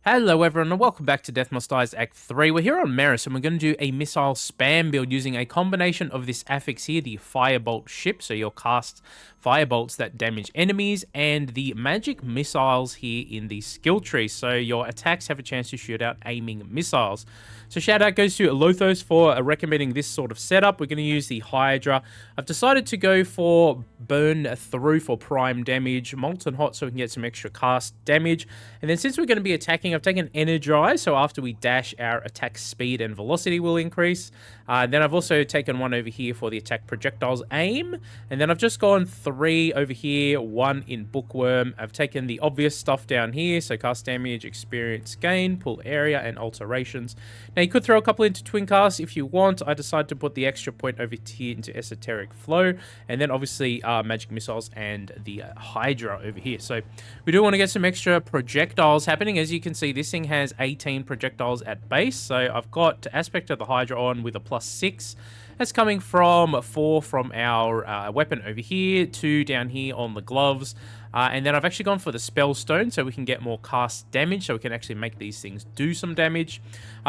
Hello everyone and welcome back to Death Must Die's Act 3. We're here on Merris and we're going to do a missile spam build using a combination of this affix here, the Firebolt ship, so you'll cast firebolts that damage enemies, and the magic missiles here in the skill tree, so your attacks have a chance to shoot out aiming missiles. So shout out goes to Lothos for recommending this sort of setup. We're going to use the Hydra. I've decided to go for Burn Through for prime damage, Molten Hot so we can get some extra cast damage, and then since we're going to be attacking, I've taken Energize, so after we dash, our attack speed and velocity will increase. Then I've also taken one over here for the attack projectiles aim, and then I've just gone 3 over here, 1 in Bookworm. I've taken the obvious stuff down here, so cast damage, experience gain, pull area, and alterations. Now you could throw a couple into Twin Cast if you want. I decided to put the extra point over here into Esoteric Flow, and then obviously magic missiles and the Hydra over here. So we do want to get some extra projectiles happening. As you can see, this thing has 18 projectiles at base, so I've got Aspect of the Hydra on with a +6. That's coming from 4 from our weapon over here, 2 down here on the gloves, and then I've actually gone for the Spell Stone so we can get more cast damage, so we can actually make these things do some damage.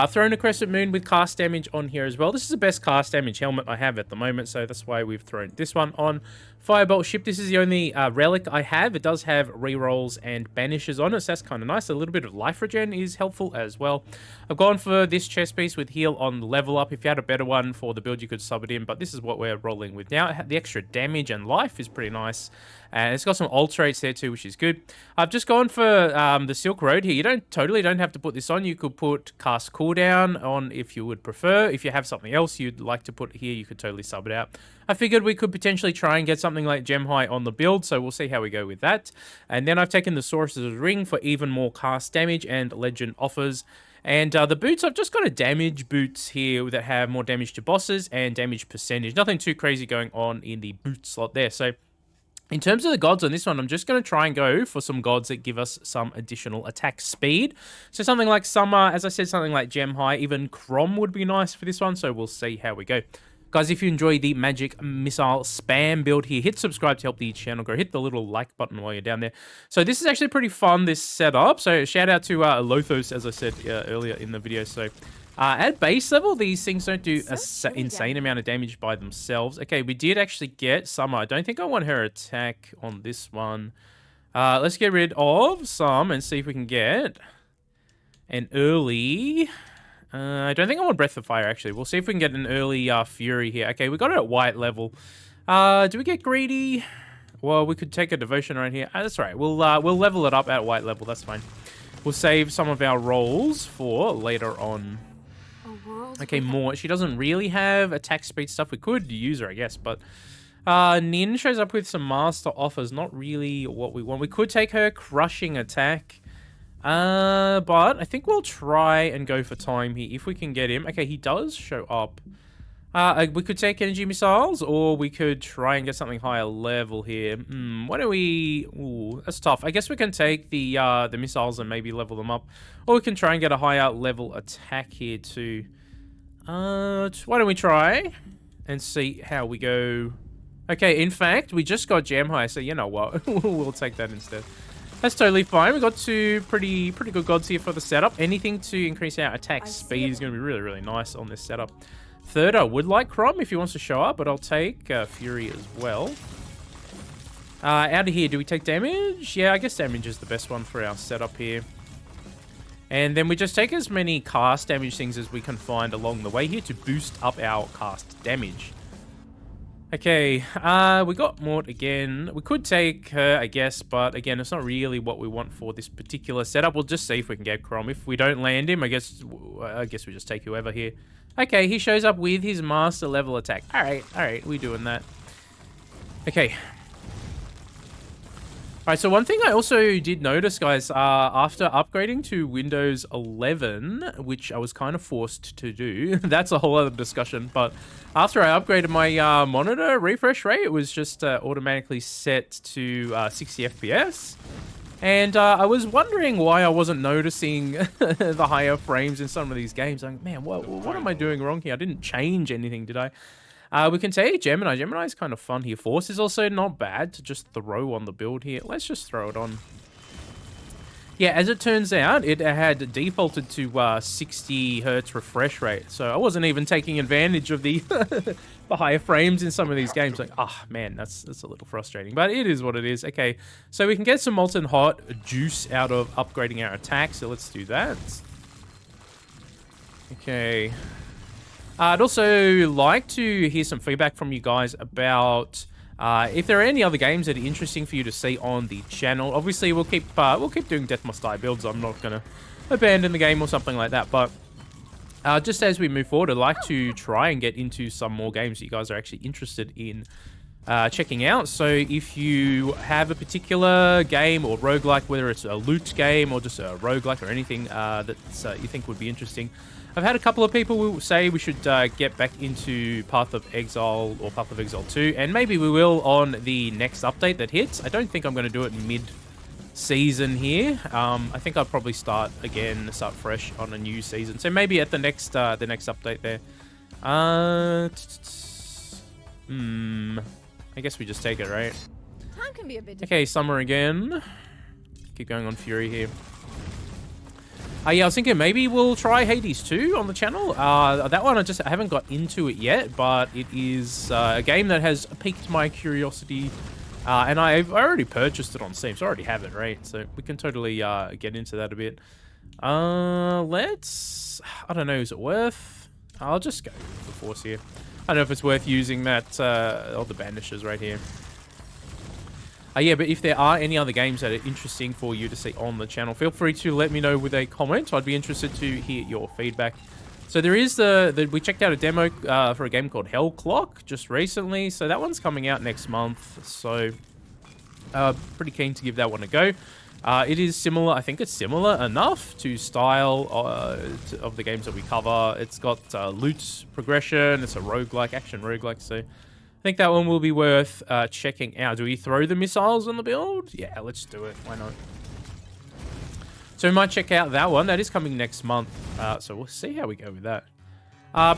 Thrown a Crescent Moon with cast damage on here as well. This is the best cast damage helmet I have at the moment, so that's why we've thrown this one on. Firebolt Ship, this is the only relic I have. It does have rerolls and banishes on it, so that's kind of nice. A little bit of life regen is helpful as well. I've gone for this chest piece with heal on level up. If you had a better one for the build, you could sub it in, but this is what we're rolling with now. The extra damage and life is pretty nice, and it's got some alterates there too, which is good. I've just gone for the Silk Road here. You don't have to put this on. You could put cast cooldown on if you would prefer. If you have something else you'd like to put here, you could totally sub it out. I figured we could potentially try and get something like Gem High on the build, so we'll see how we go with that. And then I've taken the Sorcerer's Ring for even more cast damage and Legend Offers. And the boots, I've just got a damage boots here that have more damage to bosses and damage percentage. Nothing too crazy going on in the boot slot there. So in terms of the gods on this one, I'm just going to try and go for some gods that give us some additional attack speed. So something like Summer, as I said, something like Gem High, even Crom would be nice for this one. So we'll see how we go. Guys, if you enjoy the magic missile spam build here, hit subscribe to help the channel grow. Hit the little like button while you're down there. So this is actually pretty fun, this setup. So shout out to Lothos, as I said earlier in the video. So at base level, these things don't do an insane amount of damage by themselves. Okay, we did actually get Summer. I don't think I want her attack on this one. Let's get rid of some and see if we can get an early... I don't think I want Breath of Fire, actually. We'll see if we can get an early Fury here. Okay, we got it at white level. Do we get greedy? Well, we could take a Devotion right here. That's right. We'll level it up at white level. That's fine. We'll save some of our rolls for later on. Okay, more. She doesn't really have attack speed stuff. We could use her, I guess, but... Nin shows up with some Master Offers. Not really what we want. We could take her Crushing Attack. But I think we'll try and go for time here if we can get him. Okay, he does show up. We could take energy missiles, or we could try and get something higher level here. Why don't we... Ooh, that's tough. I guess we can take the missiles and maybe level them up. Or we can try and get a higher level attack here too. Why don't we try and see how we go? Okay, in fact, we just got Gem High, so you know what? We'll take that instead. That's totally fine. We got 2 pretty good gods here for the setup. Anything to increase our attack speed is going to be really, really nice on this setup. Third, I would like Crom if he wants to show up, but I'll take Fury as well. Out of here, do we take damage? Yeah, I guess damage is the best one for our setup here. And then we just take as many cast damage things as we can find along the way here to boost up our cast damage. Okay, we got Mort again. We could take her, I guess, but again, it's not really what we want for this particular setup. We'll just see if we can get Crom. If we don't land him, I guess we just take whoever here. Okay, he shows up with his master level attack. All right, we're doing that. Okay. All right, so one thing I also did notice, guys, after upgrading to Windows 11, which I was kind of forced to do, that's a whole other discussion, but after I upgraded my monitor refresh rate, it was just automatically set to 60 FPS. And I was wondering why I wasn't noticing the higher frames in some of these games. I'm like, man, what am I doing wrong here? I didn't change anything, did I? We can take Gemini. Gemini is kind of fun here. Force is also not bad to just throw on the build here. Let's just throw it on. Yeah, as it turns out, it had defaulted to 60 hertz refresh rate, so I wasn't even taking advantage of the the higher frames in some of these games. Like, man, that's a little frustrating, but it is what it is. Okay, so we can get some molten hot juice out of upgrading our attack, so let's do that. Okay. I'd also like to hear some feedback from you guys about if there are any other games that are interesting for you to see on the channel. Obviously, we'll keep doing Death Must Die builds. I'm not gonna abandon the game or something like that. But just as we move forward, I'd like to try and get into some more games that you guys are actually interested in checking out. So if you have a particular game or roguelike, whether it's a loot game or just a roguelike or anything that you think would be interesting. I've had a couple of people who say we should get back into Path of Exile or Path of Exile 2, and maybe we will on the next update that hits. I don't think I'm going to do it mid-season here. I think I'll probably start fresh on a new season. So maybe at the next update there. I guess we just take it, right? Time can be a bit okay, summer again. Keep going on Fury here. Yeah, I was thinking maybe we'll try Hades 2 on the channel. That one I haven't got into it yet, but it is a game that has piqued my curiosity. And I've already purchased it on Steam, so I already have it, right? So we can totally get into that a bit. I don't know, is it worth? I'll just go with the Force here. I don't know if it's worth using that, all the bandages right here. Yeah, but if there are any other games that are interesting for you to see on the channel, feel free to let me know with a comment. I'd be interested to hear your feedback. So there is we checked out a demo for a game called Hell Clock just recently. So that one's coming out next month. So pretty keen to give that one a go. It is similar. I think it's similar enough to style of the games that we cover. It's got loot progression. It's a roguelike, action roguelike. So I think that one will be worth checking out. Do we throw the missiles on the build? Yeah, let's do it. Why not? So we might check out that one. That is coming next month. So we'll see how we go with that.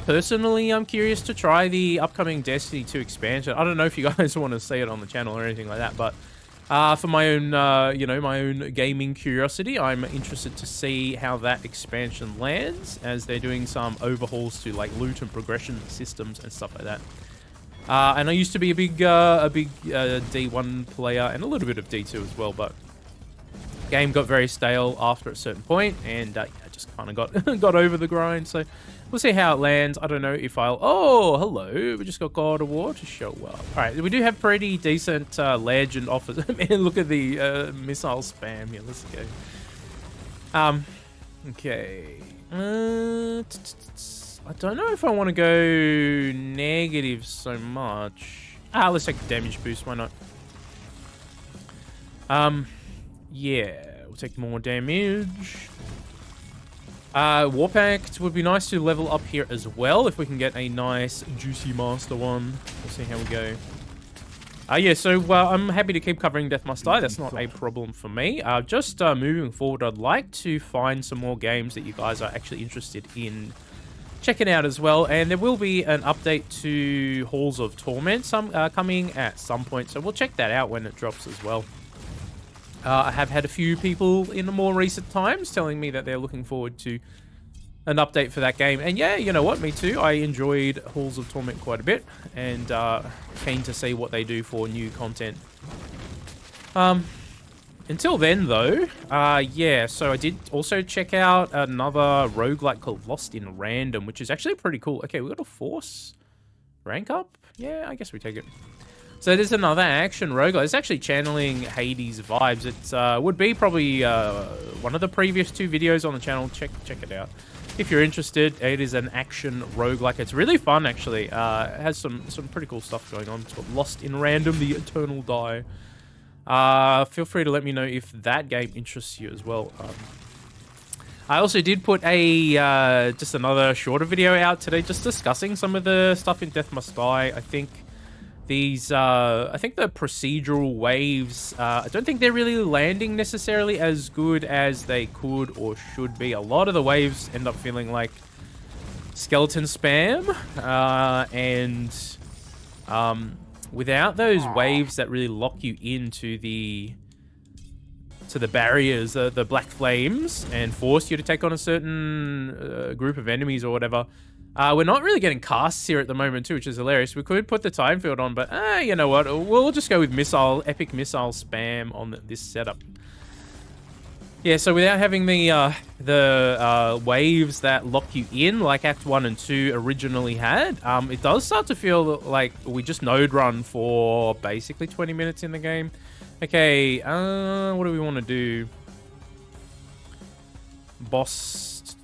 Personally, I'm curious to try the upcoming Destiny 2 expansion. I don't know if you guys want to see it on the channel or anything like that, but for my own, my own gaming curiosity, I'm interested to see how that expansion lands, as they're doing some overhauls to like loot and progression systems and stuff like that. And I used to be a big D1 player and a little bit of D2 as well, but game got very stale after a certain point, and I just kind of got over the grind. So we'll see how it lands. I don't know if I'll. Oh, hello! We just got God of War to show up. All right, we do have pretty decent legend offers. Man, look at the missile spam here. Let's go. Okay. I don't know if I want to go negative so much. Let's take the damage boost. Why not? Yeah, we'll take more damage. Warpact would be nice to level up here as well if we can get a nice juicy master one. We'll see how we go. Yeah, so I'm happy to keep covering Death Must Die. That's not a problem for me. Just moving forward, I'd like to find some more games that you guys are actually interested in checking out as well, and there will be an update to Halls of Torment coming at some point, so we'll check that out when it drops as well. I have had a few people in the more recent times telling me that they're looking forward to an update for that game, and yeah, you know what, me too. I enjoyed Halls of Torment quite a bit, and keen to see what they do for new content. Until then, though, yeah, so I did also check out another roguelike called Lost in Random, which is actually pretty cool. Okay, we got a Force rank up. Yeah, I guess we take it. So there's another action roguelike. It's actually channeling Hades vibes. It would be probably one of the previous 2 videos on the channel. Check it out if you're interested. It is an action roguelike. It's really fun, actually. It has some pretty cool stuff going on. It's called Lost in Random, the Eternal Die. Feel free to let me know if that game interests you as well. I also did put a just another shorter video out today, just discussing some of the stuff in Death Must Die. I think these, I think the procedural waves, I don't think they're really landing necessarily as good as they could or should be. A lot of the waves end up feeling like skeleton spam, and without those waves that really lock you into the to the barriers, the black flames, and force you to take on a certain group of enemies or whatever. We're not really getting casts here at the moment too, which is hilarious. We could put the time field on, but you know what? We'll just go with epic missile spam on this setup. Yeah, so without having the waves that lock you in, like Act 1 and 2 originally had, it does start to feel like we just node run for basically 20 minutes in the game. Okay, what do we want to do? Boss...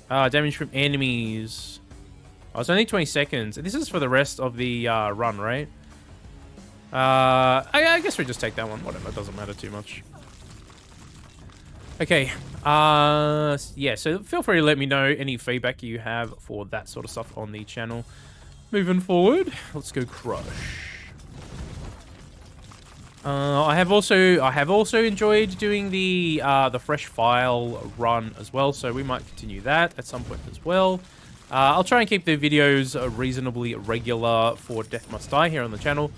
damage from enemies. Oh, it's only 20 seconds. This is for the rest of the run, right? I guess we just take that one. Whatever, it doesn't matter too much. Okay, yeah, so feel free to let me know any feedback you have for that sort of stuff on the channel. Moving forward, let's go Crush. I have also enjoyed doing the fresh file run as well, so we might continue that at some point as well. I'll try and keep the videos reasonably regular for Death Must Die here on the channel,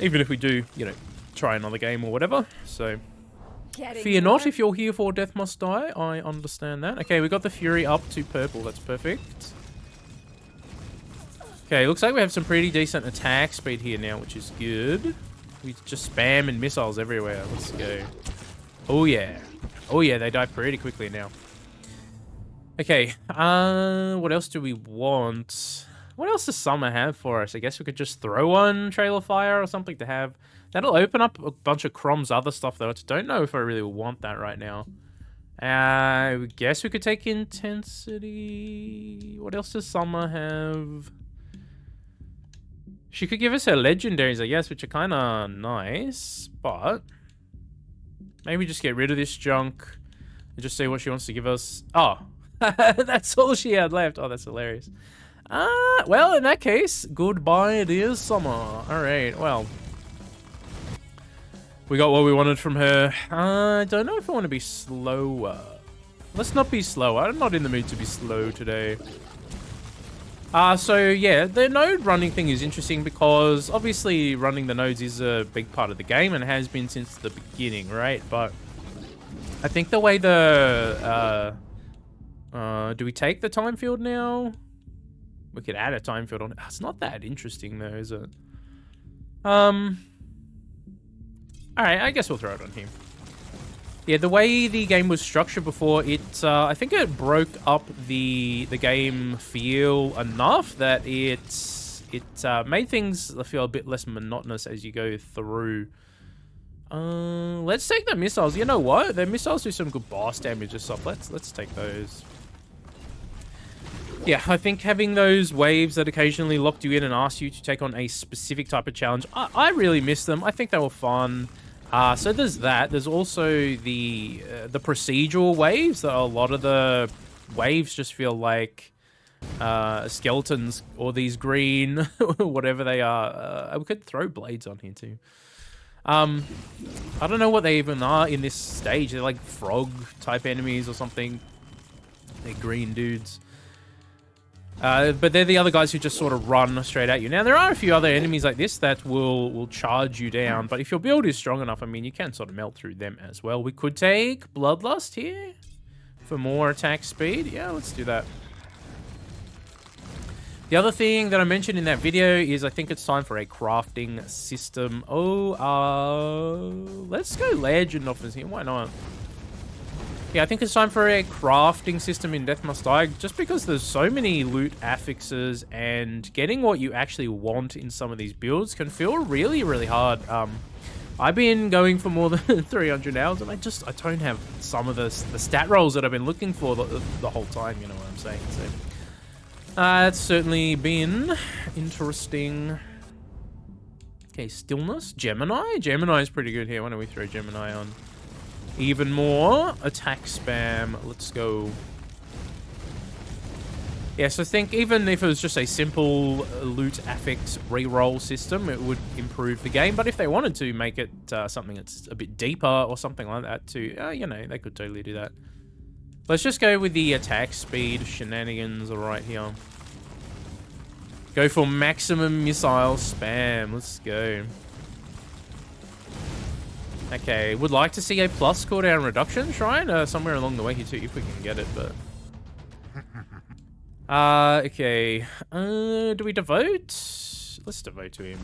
even if we do, you know, try another game or whatever. So fear not if you're here for Death Must Die. I understand that. Okay, we got the Fury up to purple. That's perfect. Okay, looks like we have some pretty decent attack speed here now, which is good. We just spamming missiles everywhere. Let's go. Oh, yeah. Oh, yeah, they die pretty quickly now. Okay, what else do we want? What else does Summer have for us? I guess we could just throw one Trail of Fire or something to have. That'll open up a bunch of Crom's other stuff, though. I don't know if I really want that right now. I guess we could take Intensity. What else does Summer have? She could give us her legendaries, I guess, which are kind of nice, but maybe just get rid of this junk and just see what she wants to give us. Oh, that's all she had left. Oh, that's hilarious. Well, in that case, goodbye, dear Summer. All right, well, we got what we wanted from her. I don't know if I want to be slower. Let's not be slower. I'm not in the mood to be slow today. So yeah, the node running thing is interesting because obviously running the nodes is a big part of the game and has been since the beginning, right? But I think the way the, do we take the time field now? We could add a time field on it. It's not that interesting though, is it? Alright, I guess we'll throw it on here. Yeah, the way the game was structured before, I think it broke up the game feel enough that it made things feel a bit less monotonous as you go through. Let's take the missiles. You know what? The missiles do some good boss damage and stuff. Let's take those. Yeah, I think having those waves that occasionally locked you in and asked you to take on a specific type of challenge, I really miss them. I think they were fun. So there's that. There's also the procedural waves. That a lot of the waves just feel like skeletons or these green, whatever they are. We could throw blades on here too. I don't know what they even are in this stage. They're like frog type enemies or something. They're green dudes. But they're the other guys who just sort of run straight at you. Now, there are a few other enemies like this that will charge you down, but if your build is strong enough, I mean, you can sort of melt through them as well. We could take Bloodlust here for more attack speed. Yeah, let's do that. The other thing that I mentioned in that video is I think it's time for a crafting system. Let's go Legend Offers here. Why not? Yeah, I think it's time for a crafting system in Death Must Die, just because there's so many loot affixes and getting what you actually want in some of these builds can feel really, really hard. I've been going for more than 300 hours and I don't have some of the stat rolls that I've been looking for the whole time, you know what I'm saying? So, it's certainly been interesting. Okay, Stillness, Gemini. Gemini is pretty good here. Why don't we throw Gemini on? Even more attack spam. Let's go. Yeah, so I think even if it was just a simple loot affix reroll system, it would improve the game. But if they wanted to make it something that's a bit deeper or something like that too, you know, they could totally do that. Let's just go with the attack speed shenanigans right here. Go for maximum missile spam. Let's go. Okay, would like to see a plus cooldown reduction shrine somewhere along the way here too, if we can get it, but... okay. Do we devote? Let's devote to him.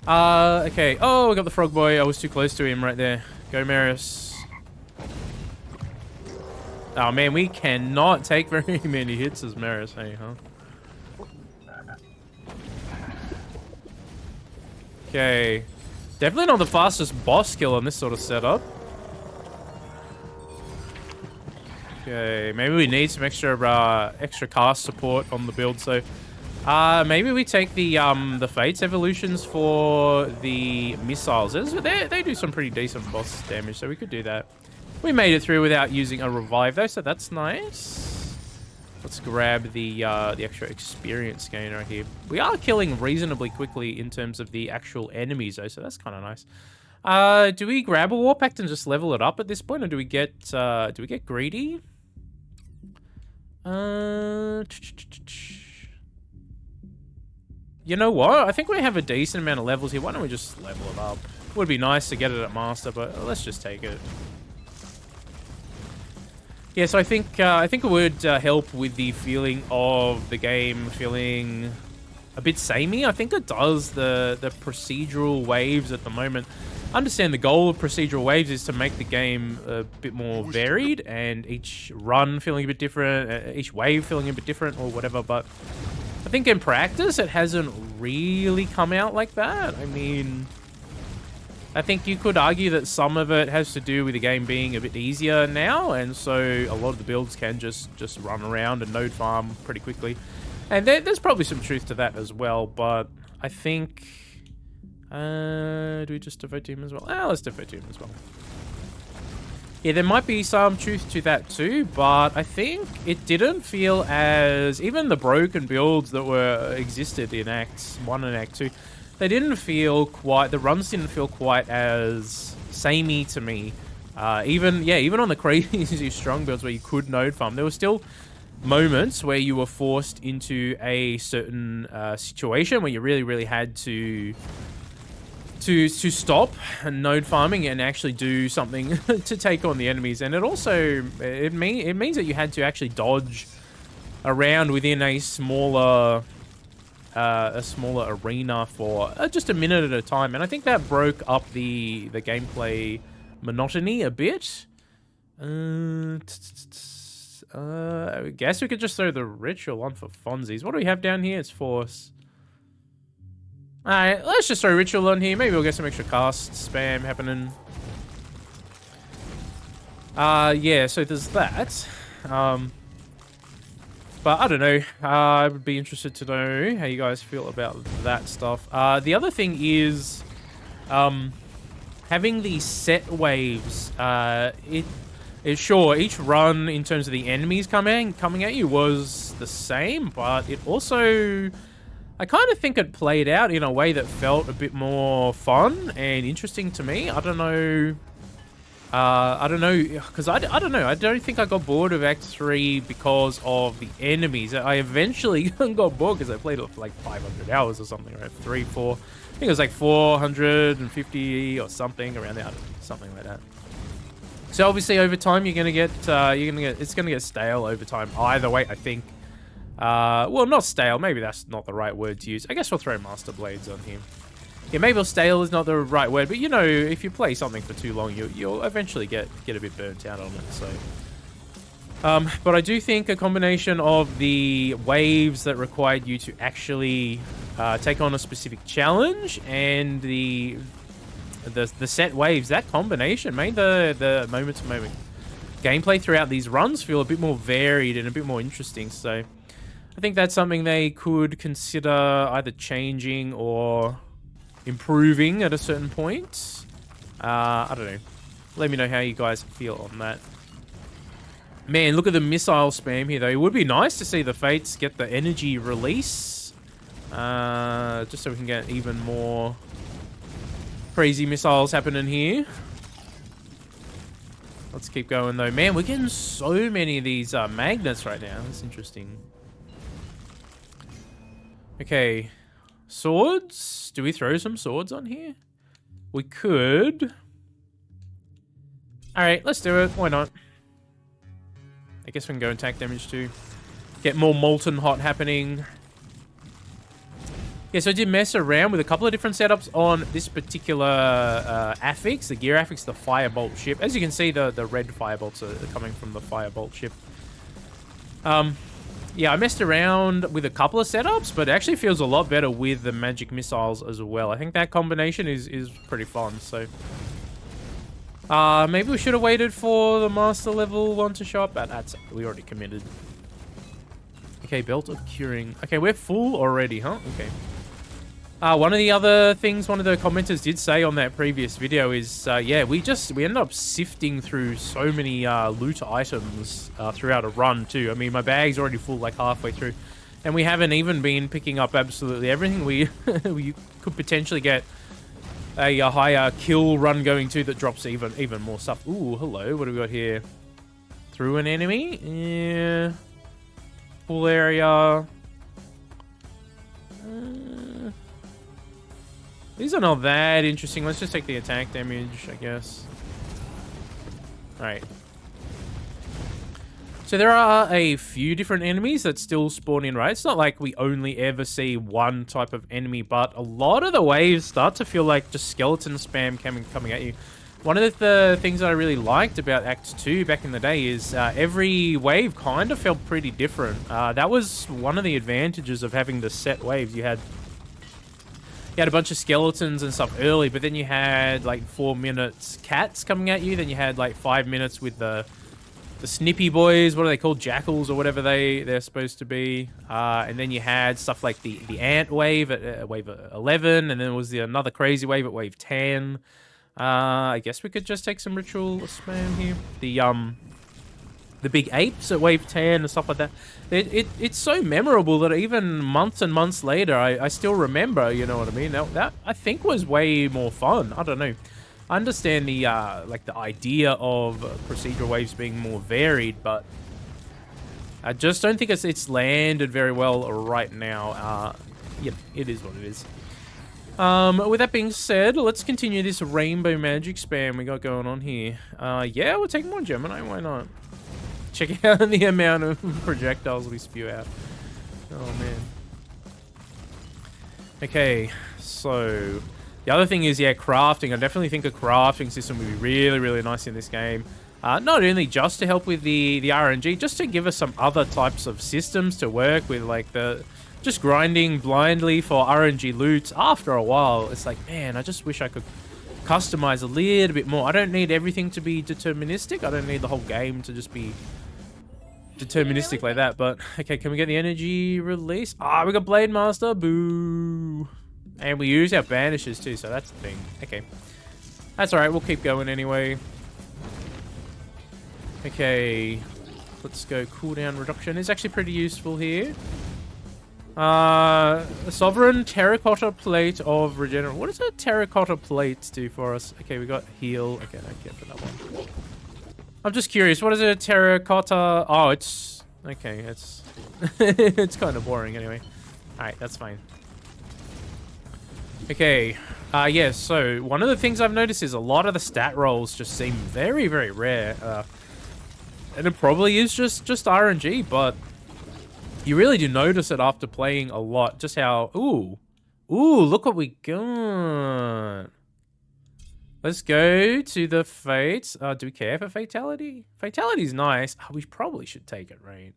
Okay. Oh, we got the frog boy. I was too close to him right there. Go, Merris. Oh, man, we cannot take very many hits as Merris, hey, huh? Okay. Definitely not the fastest boss kill on this sort of setup. Okay, maybe we need some extra cast support on the build, so... maybe we take the Fates evolutions for the missiles. They do some pretty decent boss damage, so we could do that. We made it through without using a revive though, so that's nice. Let's grab the extra experience gain right here. We are killing reasonably quickly in terms of the actual enemies though, so that's kind of nice. Do we grab a War Pact and just level it up at this point, or do we get greedy? You know what? I think we have a decent amount of levels here. Why don't we just level it up? Would be nice to get it at Master, but let's just take it. Yeah, so I think it would help with the feeling of the game feeling a bit samey. I think it does the procedural waves at the moment. I understand the goal of procedural waves is to make the game a bit more varied and each run feeling a bit different, each wave feeling a bit different or whatever, but I think in practice it hasn't really come out like that. I mean, I think you could argue that some of it has to do with the game being a bit easier now, and so a lot of the builds can just run around and node farm pretty quickly. And there's probably some truth to that as well, but I think... do we just devote to him as well? Let's devote to him as well. Yeah, there might be some truth to that too, but I think it didn't feel as... Even the broken builds that existed in Acts 1 and Act 2, they didn't feel quite... The runs didn't feel quite as samey to me. Even on the crazy strong builds where you could node farm, there were still moments where you were forced into a certain situation where you really had to stop node farming and actually do something to take on the enemies. And it also it means that you had to actually dodge around within a smaller arena for just a minute at a time, and I think that broke up the gameplay monotony a bit. I guess we could just throw the ritual on for funsies. What do we have down here? It's force. Alright, let's just throw ritual on here. Maybe we'll get some extra cast spam happening. Yeah, so there's that. But I don't know. I would be interested to know how you guys feel about that stuff. The other thing is having these set waves. Sure, each run in terms of the enemies coming at you was the same, but it also... I kind of think it played out in a way that felt a bit more fun and interesting to me. I don't know. Because I don't know. I don't think I got bored of Act 3 because of the enemies. I eventually got bored because I played it for like 500 hours or something, right? 3, 4. I think it was like 450 or something around there. Something like that. So obviously over time it's gonna get stale over time. Either way, I think. Well, not stale. Maybe that's not the right word to use. I guess we'll throw Master Blades on him. Yeah, maybe stale is not the right word, but you know, if you play something for too long, you'll eventually get a bit burnt out on it. So, but I do think a combination of the waves that required you to actually take on a specific challenge and the set waves, that combination made the moment-to-moment gameplay throughout these runs feel a bit more varied and a bit more interesting. So I think that's something they could consider either changing or improving at a certain point. I don't know. Let me know how you guys feel on that. Man, look at the missile spam here, though. It would be nice to see the Fates get the energy release. Just so we can get even more crazy missiles happening here. Let's keep going, though. Man, we're getting so many of these magnets right now. That's interesting. Okay. Swords? Do we throw some swords on here? we could... Alright, let's do it. Why not? I guess we can go attack damage too. Get more molten hot happening. Yeah, so I did mess around with a couple of different setups on this particular affix, the gear affix, the firebolt ship. As you can see, the red firebolts are coming from the firebolt ship. Yeah, I messed around with a couple of setups, but it actually feels a lot better with the magic missiles as well. I think that combination is pretty fun, so... maybe we should have waited for the master level one to show up, but that's... we already committed. Okay, belt of curing. Okay, we're full already, huh? Okay. One of the other things one of the commenters did say on that previous video is, yeah, we ended up sifting through so many loot items throughout a run too. I mean, my bag's already full like halfway through, and we haven't even been picking up absolutely everything. We could potentially get a higher kill run going too that drops even more stuff. Ooh, hello, what do we got here? Through an enemy? Yeah. Full area. These are not that interesting. Let's just take the attack damage, I guess. Alright. So there are a few different enemies that still spawn in, right? It's not like we only ever see one type of enemy, but a lot of the waves start to feel like just skeleton spam coming at you. One of the things that I really liked about Act 2 back in the day is every wave kind of felt pretty different. That was one of the advantages of having the set waves. You had a bunch of skeletons and stuff early, but then you had like 4 minutes cats coming at you. Then you had like 5 minutes with the snippy boys. What are they called? Jackals or whatever they're supposed to be. And then you had stuff like the ant wave at wave 11, and then there was another crazy wave at wave 10. I guess we could just take some ritual spam here. The big apes at wave 10 and stuff like that. It's so memorable that even months and months later, I still remember, you know what I mean? That I think was way more fun. I don't know. I understand the like the idea of procedural waves being more varied, but I just don't think it's landed very well right now. Yeah, it is what it is. With that being said, let's continue this rainbow magic spam we got going on here. Yeah, we'll take more Gemini, why not? Check out the amount of projectiles we spew out. Oh, man. Okay, so... the other thing is, yeah, crafting. I definitely think a crafting system would be really, really nice in this game. Not only just to help with the RNG, just to give us some other types of systems to work with, like just grinding blindly for RNG loot. After a while, it's like, man, I just wish I could customize a little bit more. I don't need everything to be deterministic. I don't need the whole game to just be deterministic like that. But okay, can we get the energy release? We got Blade Master. Boo. And we use our banishes too, so that's the thing. Okay, that's all right. We'll keep going anyway. Okay, let's go. Cooldown reduction is actually pretty useful here. Sovereign terracotta plate of regeneration. What does a terracotta plate do for us? Okay, we got heal. Okay, I can't for that one. I'm just curious. What is a terracotta? Oh, it's okay. It's it's kind of boring anyway. All right, that's fine. Okay. Yeah. So one of the things I've noticed is a lot of the stat rolls just seem very, very rare. And it probably is just RNG, but you really do notice it after playing a lot. Just how... Ooh, look what we got. Let's go to the fates. Do we care for fatality? Fatality's nice. We probably should take it, right?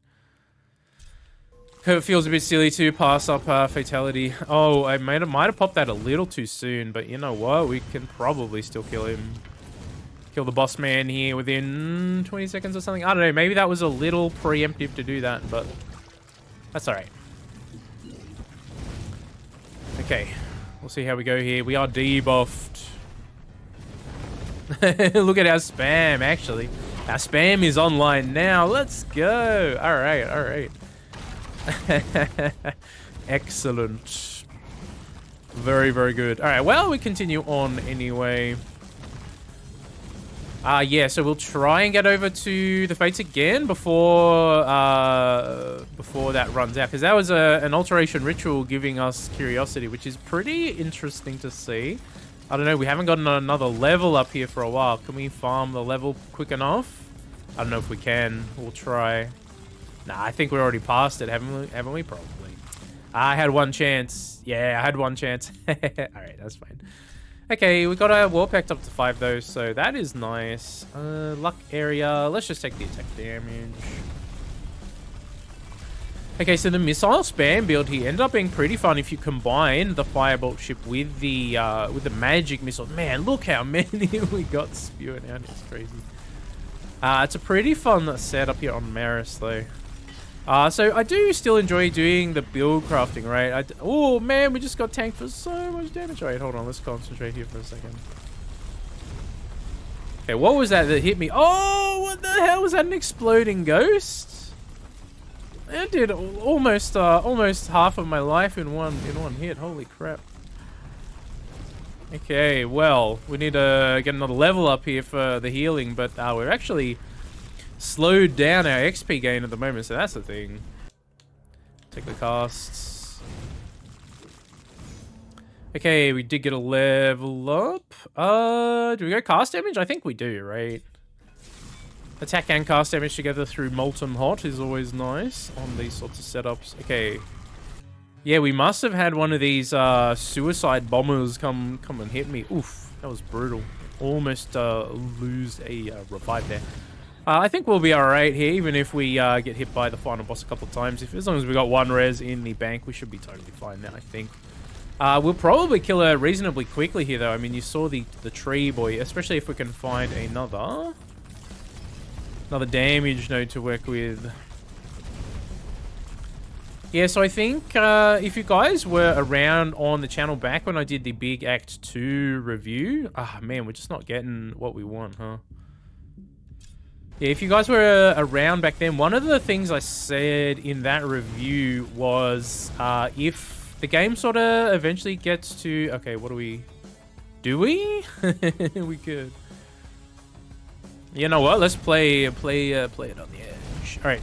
It feels a bit silly to pass up fatality. Oh, I might have popped that a little too soon, but you know what? We can probably still kill him. Kill the boss man here within 20 seconds or something. I don't know. Maybe that was a little preemptive to do that, but that's all right. Okay, we'll see how we go here. We are debuffed. Look at our spam, actually. Our spam is online now. Let's go. All right, all right. Excellent. Very, very good. All right, well, we continue on anyway. Yeah, so we'll try and get over to the Fates again before that runs out. Because that was an alteration ritual giving us curiosity, which is pretty interesting to see. I don't know. We haven't gotten another level up here for a while. Can we farm the level quick enough? I don't know if we can. We'll try. Nah, I think we're already past it, haven't we? Haven't we? Probably. I had one chance. Yeah, I had one chance. Alright, that's fine. Okay, we got our war packed up to 5 though, so that is nice. Luck area. Let's just take the attack damage. Okay, so the missile spam build here ended up being pretty fun if you combine the firebolt ship with the magic missile. Man, look how many we got spewing out. It's crazy. It's a pretty fun setup here on Merris though. So I do still enjoy doing the build crafting, right? Oh man, we just got tanked for so much damage. Wait, hold on, let's concentrate here for a second. Okay, what was that hit me? Oh, what the hell was that? An exploding ghost? That did almost half of my life in one hit. Holy crap. Okay, well, we need to get another level up here for the healing, but we're actually slowed down our XP gain at the moment, so that's the thing. Take the casts. Okay, we did get a level up. Do we go cast damage? I think we do, right? Attack and cast damage together through Molten Hot is always nice on these sorts of setups. Okay. Yeah, we must have had one of these suicide bombers come and hit me. Oof, that was brutal. Almost lose a revive there. I think we'll be alright here, even if we get hit by the final boss a couple of times. As long as we got 1 res in the bank, we should be totally fine now, I think. We'll probably kill her reasonably quickly here, though. I mean, you saw the tree boy, especially if we can find another damage node to work with. Yeah, so I think if you guys were around on the channel back when I did the big Act 2 review... Ah, man, we're just not getting what we want, huh? Yeah, if you guys were around back then, one of the things I said in that review was if the game sort of eventually gets to... Okay, what do we... Do we? We could. You know what? Let's play it on the edge. All right.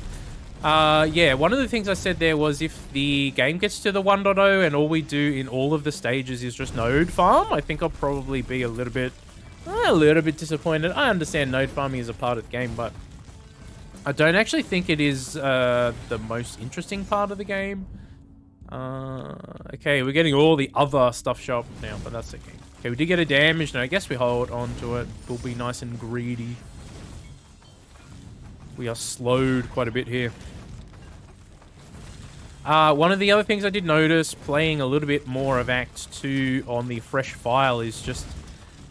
Yeah, one of the things I said there was if the game gets to the 1.0 and all we do in all of the stages is just node farm, I think I'll probably be a little bit disappointed. I understand node farming is a part of the game, but I don't actually think it is the most interesting part of the game. Okay, we're getting all the other stuff show up now, but that's okay. Okay, we did get a damage, and I guess we hold on to it. We'll be nice and greedy. We are slowed quite a bit here. One of the other things I did notice playing a little bit more of Act 2 on the fresh file is just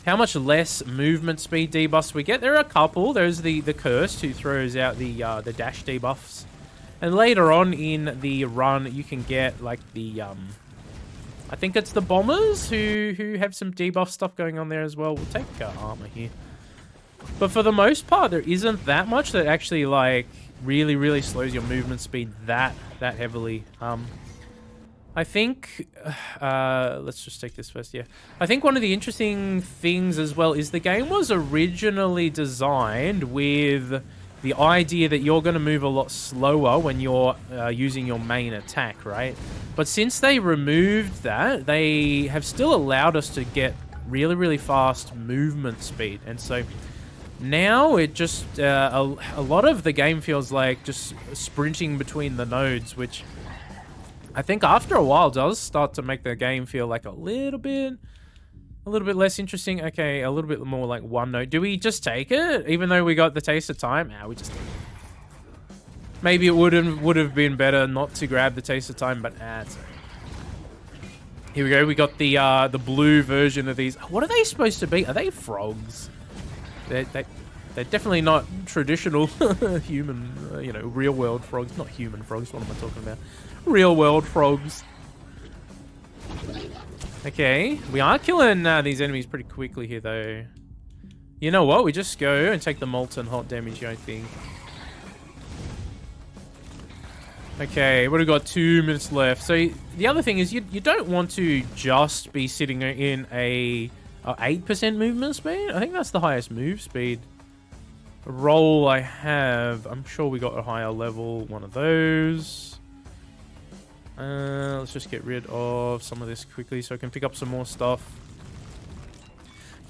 how much less movement speed debuffs we get. There are a couple. There's the Cursed who throws out the dash debuffs. And later on in the run, you can get like the... I think it's the Bombers who have some debuff stuff going on there as well. We'll take armor here. But for the most part, there isn't that much that actually, like, really slows your movement speed that heavily. I think... let's just take this first, yeah. I think one of the interesting things as well is the game was originally designed with the idea that you're going to move a lot slower when you're using your main attack, right? But since they removed that, they have still allowed us to get really fast movement speed. And so... now it just, a lot of the game feels like just sprinting between the nodes, which I think after a while does start to make the game feel like a little bit less interesting. Okay, a little bit more like one node. Do we just take it? Even though we got the taste of time? Nah, we just take it. Maybe it would have been better not to grab the taste of time, but it's okay. Here we go. We got the blue version of these. What are they supposed to be? Are they frogs? They're definitely not traditional human, you know, real-world frogs. Not human frogs, what am I talking about? Real-world frogs. Okay, we are killing these enemies pretty quickly here, though. You know what? We just go and take the Molten Hot damage here, I think. Okay, we've got 2 minutes left. So the other thing is you don't want to just be sitting in a 8% movement speed. I think that's the highest move speed roll I have. I'm sure we got a higher level one of those. Let's just get rid of some of this quickly so I can pick up some more stuff.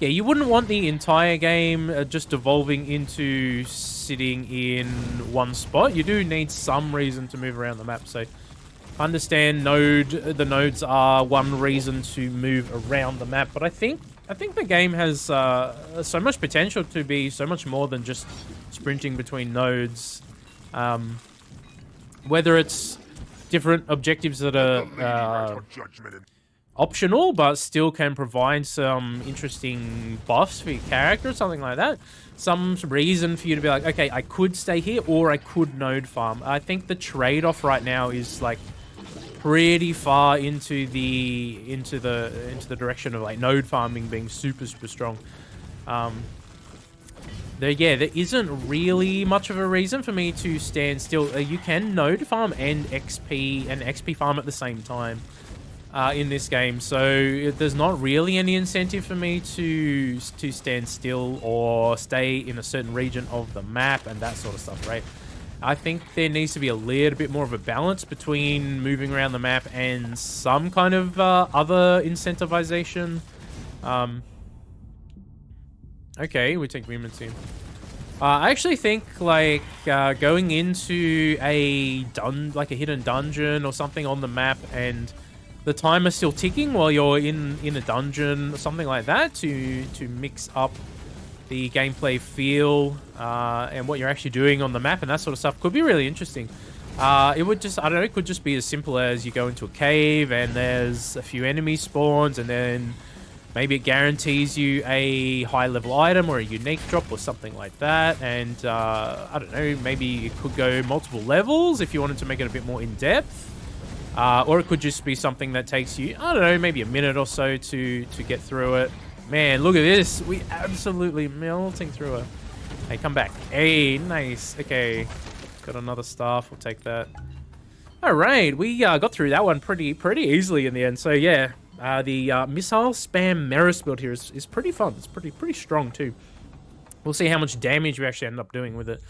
Yeah, you wouldn't want the entire game just devolving into sitting in one spot. You do need some reason to move around the map, so understand the nodes are one reason to move around the map, but I think the game has so much potential to be so much more than just sprinting between nodes. Whether it's different objectives that are optional, but still can provide some interesting buffs for your character or something like that. Some reason for you to be like, okay, I could stay here or I could node farm. I think the trade-off right now is like pretty far into the direction of like node farming being super strong. There isn't really much of a reason for me to stand still. You can node farm and XP farm at the same time in this game, so there's not really any incentive for me to stand still or stay in a certain region of the map and that sort of stuff, right? I think there needs to be a little bit more of a balance between moving around the map and some kind of other incentivization. Okay, we take movements in. I actually think like going into a hidden dungeon or something on the map and the timer still ticking while you're in a dungeon or something like that to mix up the gameplay feel and what you're actually doing on the map and that sort of stuff could be really interesting. It would just, I don't know, it could just be as simple as you go into a cave and there's a few enemy spawns and then maybe it guarantees you a high level item or a unique drop or something like that. And I don't know, maybe it could go multiple levels if you wanted to make it a bit more in depth. Or it could just be something that takes you, I don't know, maybe a minute or so to get through it. Man, look at this. We absolutely melting through it. Hey, come back. Hey, nice. Okay. Got another staff. We'll take that. All right. We got through that one pretty easily in the end. So, yeah. The Missile Spam Merris build here is pretty fun. It's pretty strong, too. We'll see how much damage we actually end up doing with it.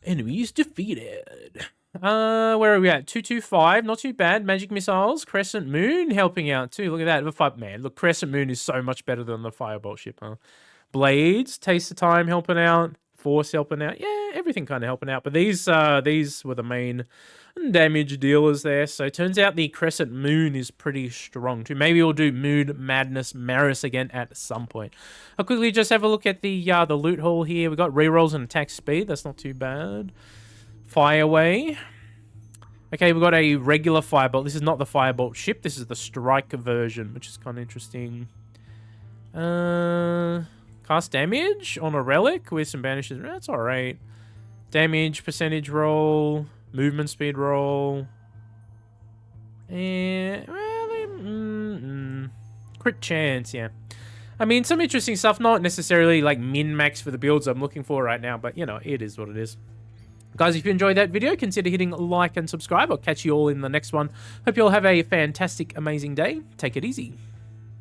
Enemies defeated. Where are we at? 225, not too bad. Magic missiles, Crescent Moon helping out too. Look at that. The fight, man. Look, Crescent Moon is so much better than the Firebolt ship, huh? Blades, Taste of Time helping out. Force helping out. Yeah, everything kind of helping out. But these were the main damage dealers there. So it turns out the Crescent Moon is pretty strong too. Maybe we'll do Moon Madness Merris again at some point. I'll quickly just have a look at the loot haul here. We got rerolls and attack speed. That's not too bad. Fireway. Okay, we've got a regular Firebolt. This is not the Firebolt ship. This is the Strike version, which is kind of interesting. Cast damage on a relic with some banishes. That's alright. Damage percentage roll. Movement speed roll. And, well, crit chance, yeah. I mean, some interesting stuff. Not necessarily like min-max for the builds I'm looking for right now, but, you know, it is what it is. Guys, if you enjoyed that video, consider hitting like and subscribe. I'll catch you all in the next one. Hope you all have a fantastic, amazing day. Take it easy.